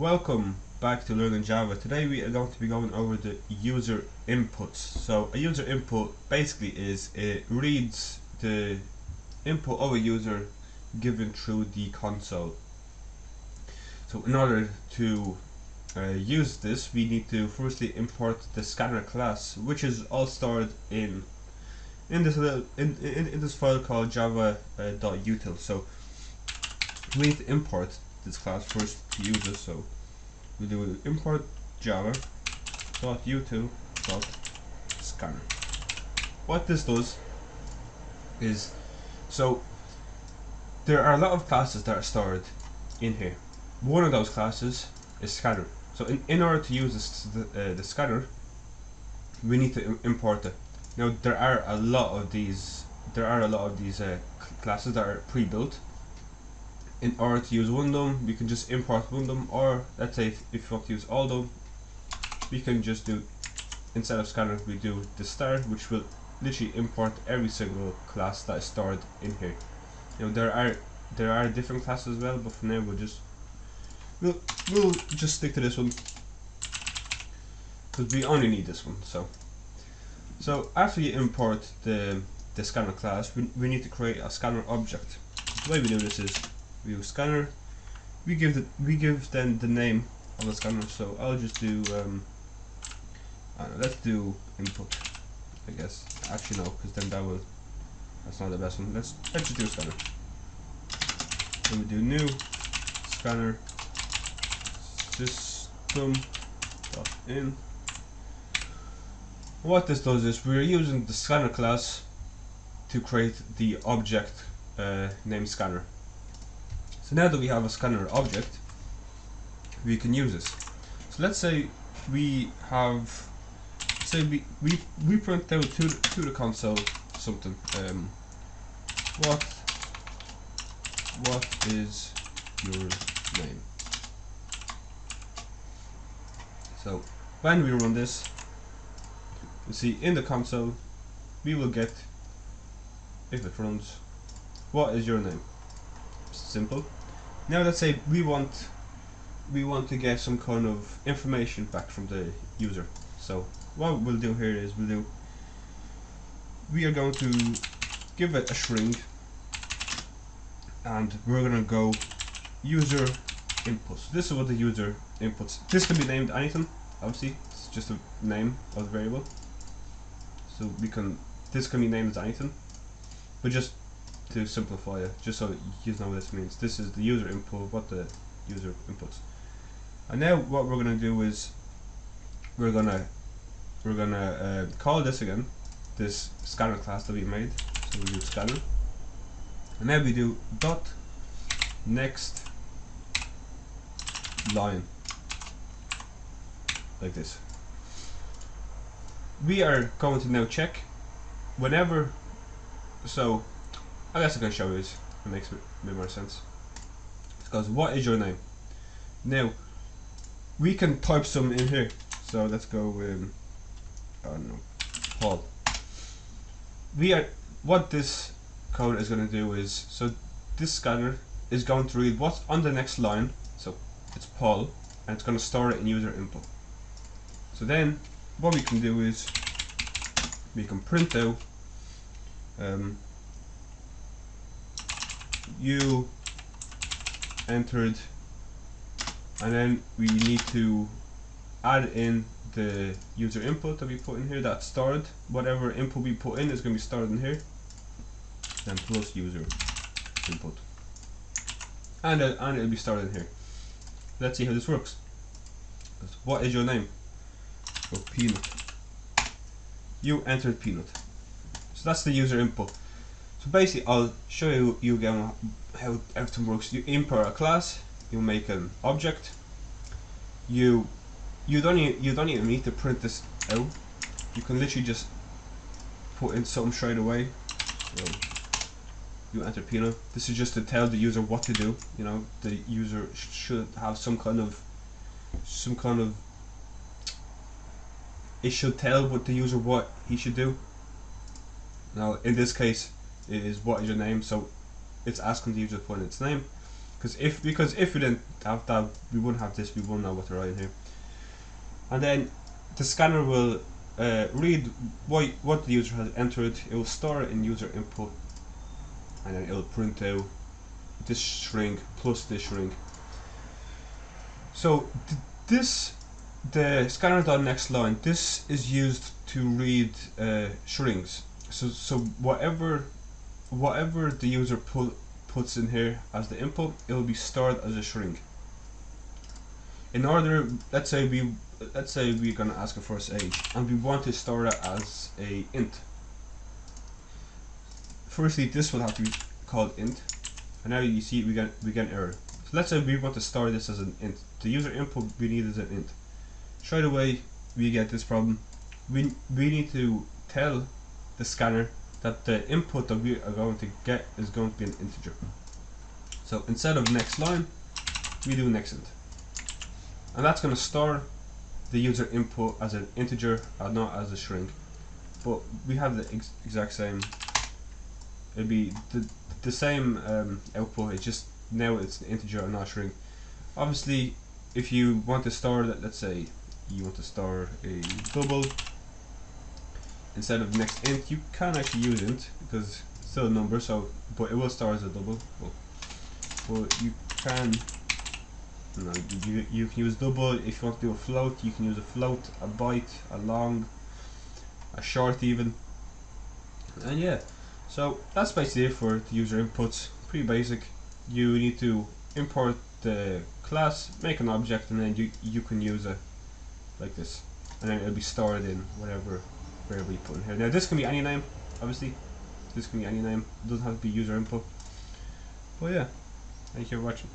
Welcome back to Learning Java. Today we are going to be going over the user inputs. So a user input basically is it reads the input of a user given through the console. So in order to use this, we need to firstly import the scanner class, which is all stored in this file called java.util. So we need to import this class first to use it. So we do import java.util.scanner. What this does is, so there are a lot of classes that are stored in here. One of those classes is scanner. So in order to use the scanner, we need to import it. Now there are a lot of these classes that are pre-built. In order to use one of them, we can just import one of them, or let's say if you want to use all of them, we can just do, instead of scanner, we do the star, which will literally import every single class that is stored in here. You know, there are different classes as well, but for now we'll just stick to this one because we only need this one. So after you import the scanner class, we need to create a scanner object. The way we do this is we use scanner. We give then the name of the scanner. So I'll just do I don't know, let's do input, I guess. Actually no, because then that's not the best one. Let's just do scanner. Then we do new scanner system.in. What this does is we're using the scanner class to create the object named scanner. So now that we have a scanner object, we can use this. So let's say we have, we print out to the console something. What is your name? So when we run this, you see in the console we will get, if it runs, what is your name? Simple. Now let's say we want to get some kind of information back from the user. So what we'll do here is we are going to give it a string, and we're gonna go user inputs. This is what the user inputs. This can be named anything, obviously. It's just a name of the variable. So this can be named as anything, but just to simplify it, just so you know what this means. This is the user input, what the user inputs. And now what we're gonna do is we're gonna call this again, this scanner class that we made. So we do scanner, and now we do dot next line, like this. We are going to now check whenever, so I guess I can show you this, it makes a bit more sense. Because what is your name? Now we can type some in here, so let's go I don't know, Paul. What this code is going to do is, so this scanner is going to read what's on the next line, so it's Paul, and it's going to store it in user input. So then what we can do is we can print out you entered, and then we need to add in the user input that we put in here that's stored. Whatever input we put in is going to be stored in here, then plus user input, and it'll be stored in here. Let's see how this works. What is your name? So peanut. You entered peanut. So that's the user input. So basically, I'll show you again how everything works. You import a class, you make an object. You don't even need to print this out. You can literally just put in something straight away. So you enter peanut. This is just to tell the user what to do. You know, the user should have some kind of. It should tell the user what he should do. Now in this case, it is what is your name, so it's asking the user to put in its name. because if we didn't have that, we wouldn't have this. We wouldn't know what to write in here. And then the scanner will read what the user has entered. It will store it in user input, and then it will print out this string plus this string. So the scanner.next line, this is used to read strings. So whatever the user puts in here as the input, it will be stored as a string. In order, let's say we're gonna ask it for its age, and we want to store it as a int. Firstly, this will have to be called int, and now you see we get an error. So let's say we want to store this as an int. The user input we need is an int. Straight away we get this problem. We need to tell the scanner that the input that we are going to get is going to be an integer. So instead of next line, we do next int, and that's going to store the user input as an integer and not as a string. But we have the exact same. It'd be the same output. It's just now it's an integer and not a string. Obviously, if you want to store that, let's say you want to store a double instead of next int, you can actually use int because it's still a number. So, but it will store as a double. But you can. No, you can use double. If you want to do a float, you can use a float, a byte, a long, a short even. And yeah, so that's basically it for the user inputs. Pretty basic. You need to import the class, make an object, and then you can use it like this, and then it'll be stored in whatever variable you put in here. Now this can be any name, obviously. This can be any name. It doesn't have to be user input. But yeah, thank you for watching.